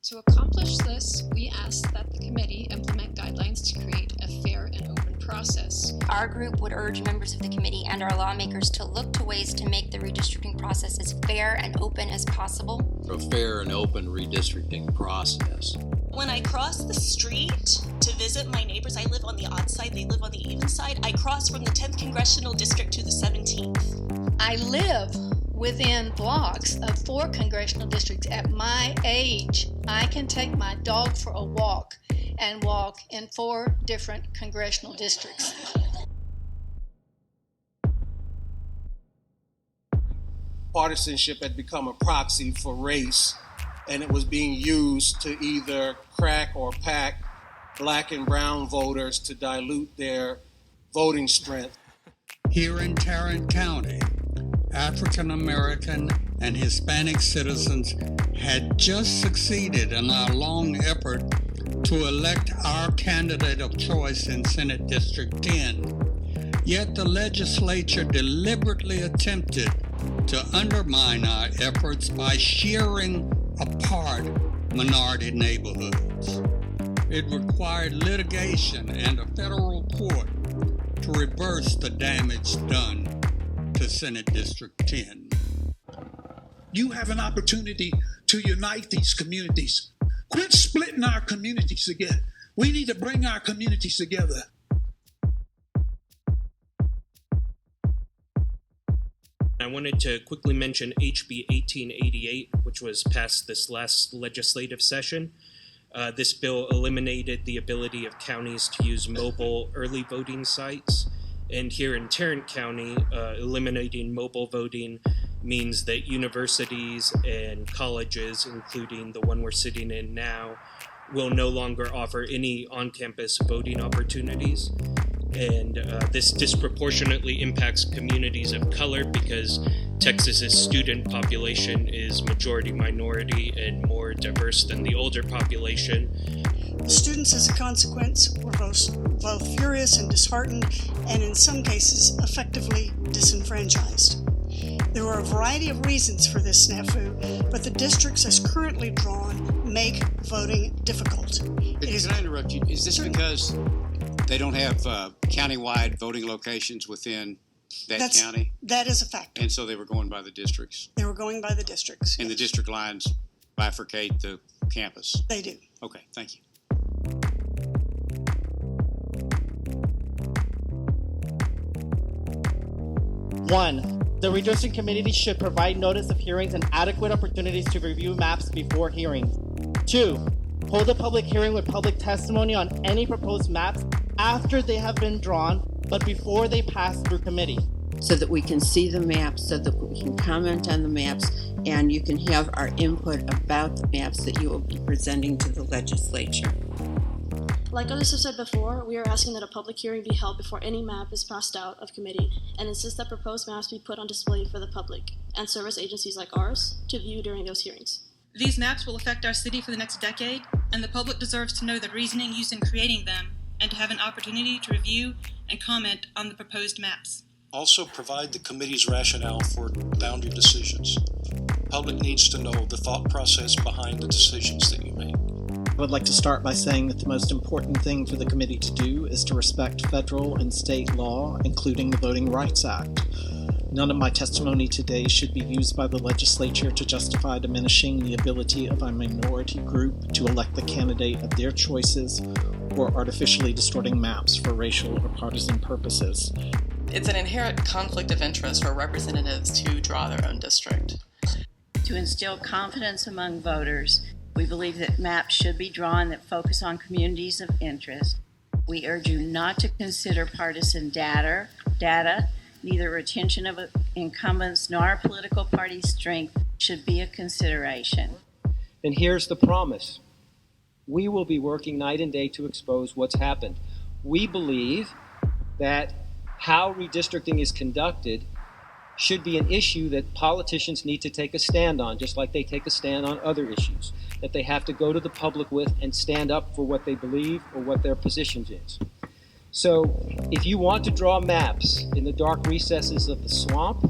To accomplish this, we ask that the committee implement guidelines to create a fair and open process. Our group would urge members of the committee and our lawmakers to look to ways to make the redistricting process as fair and open as possible. A fair and open redistricting process. When I cross the street to visit my neighbors, I live on the odd side, they live on the even side. I cross from the 10th Congressional District to the 17th. I live within blocks of 4 congressional districts. At my age, I can take my dog for a walk and walk in 4 different congressional districts. Partisanship had become a proxy for race, and it was being used to either crack or pack black and brown voters to dilute their voting strength. Here in Tarrant County, African American and Hispanic citizens had just succeeded in our long effort to elect our candidate of choice in Senate District 10. Yet the legislature deliberately attempted to undermine our efforts by shearing apart minority neighborhoods. It required litigation and a federal court to reverse the damage done to Senate District 10. You have an opportunity to unite these communities. Quit splitting our communities again. We need to bring our communities together. I wanted to quickly mention HB 1888, which was passed this last legislative session. This bill eliminated the ability of counties to use mobile early voting sites. And here in Tarrant County, eliminating mobile voting means that universities and colleges, including the one we're sitting in now, will no longer offer any on-campus voting opportunities. And this disproportionately impacts communities of color because Texas's student population is majority minority and more diverse than the older population. The students, as a consequence, were both furious and disheartened, and in some cases, effectively disenfranchised. There were a variety of reasons for this snafu, but the districts as currently drawn make voting difficult. Can I interrupt you? Is this because they don't have county-wide voting locations within that county? That is a factor. And so they were going by the districts? They were going by the districts. And yes. the district lines bifurcate the campus? They do. Okay, thank you. One, the redistricting committee should provide notice of hearings and adequate opportunities to review maps before hearings. 2, hold a public hearing with public testimony on any proposed maps after they have been drawn, but before they pass through committee. So that we can see the maps, so that we can comment on the maps, and you can have our input about the maps that you will be presenting to the legislature. Like others have said before, we are asking that a public hearing be held before any map is passed out of committee and insist that proposed maps be put on display for the public and service agencies like ours to view during those hearings. These maps will affect our city for the next decade, and the public deserves to know the reasoning used in creating them and to have an opportunity to review and comment on the proposed maps. Also provide the committee's rationale for boundary decisions. The public needs to know the thought process behind the decisions that you make. I would like to start by saying that the most important thing for the committee to do is to respect federal and state law, including the Voting Rights Act. None of my testimony today should be used by the legislature to justify diminishing the ability of a minority group to elect the candidate of their choices or artificially distorting maps for racial or partisan purposes. It's an inherent conflict of interest for representatives to draw their own district. To instill confidence among voters, we believe that maps should be drawn that focus on communities of interest. We urge you not to consider partisan data. Neither retention of incumbents nor a political party's strength should be a consideration. And here's the promise. We will be working night and day to expose what's happened. We believe that how redistricting is conducted should be an issue that politicians need to take a stand on, just like they take a stand on other issues, that they have to go to the public with and stand up for what they believe or what their position is. So if you want to draw maps in the dark recesses of the swamp,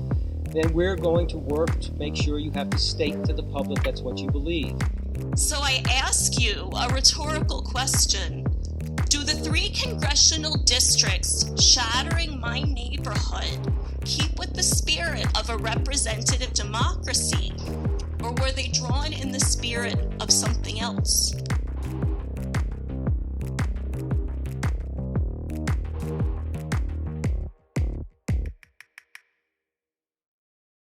then we're going to work to make sure you have to state to the public that's what you believe. So I ask you a rhetorical question. Do the 3 congressional districts shattering my neighborhood keep with the spirit of a representative democracy, or were they drawn in the spirit of something else?